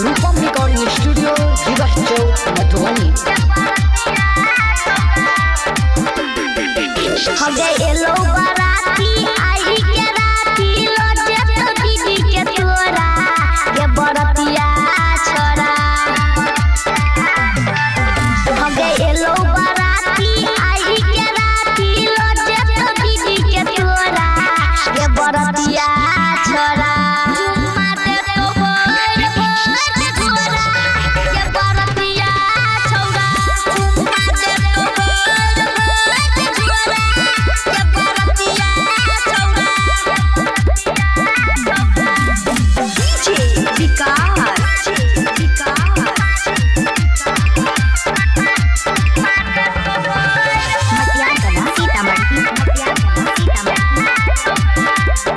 रूपम recording studio दिवस चौक मधुबनी। हम गए लो बाराती आई के राती लोटे तो दीदी के तोरा ये बरतिया छोरा। हम गए लो बाराती आई के राती लोटे तो दीदी के तोरा ये बरतिया छोरा।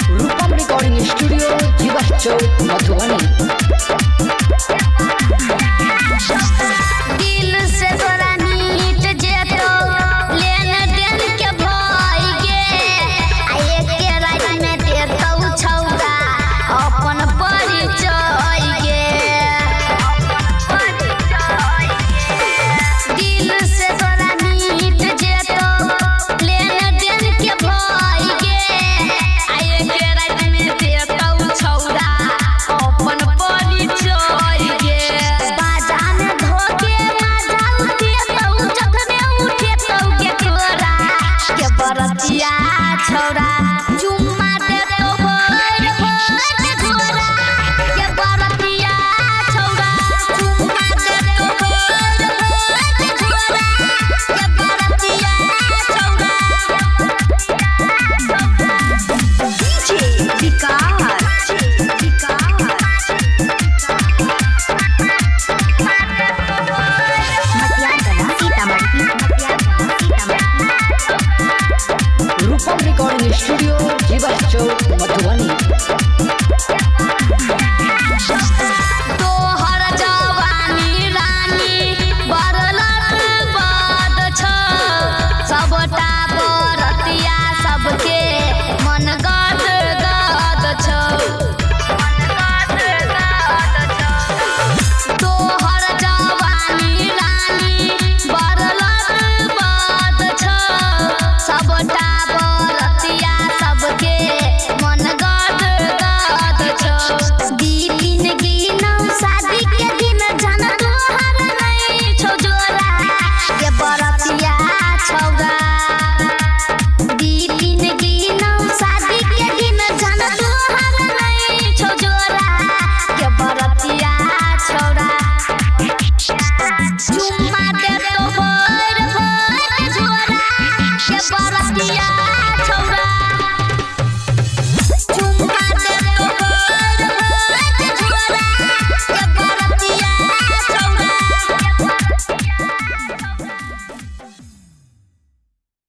रूपम रिकॉर्डिंग स्टूडियो दिवस चौक मधुबनी। दिल से तोरा नीट जेतो लेन देन के भई गे आ एके रात में देतौ छौरा अपन परिचय गे। दिल से तोरा नीट जेतो लेन देन के भई गे आ एके रात में देतौ छौरा अपन परिचय गे। बरतिया छोरा चुम्मा दे तो भोर भोर छोरा के बरतिया छोरा चुम्मा दे तो भोर भोर छोरा के बरतिया छोरा। डीजे विकार रूपम रिकॉर्डिंग स्टूडियो दिवस चौक मधुबनी। तोहर जवानी रानी बरलत बद छ सबटा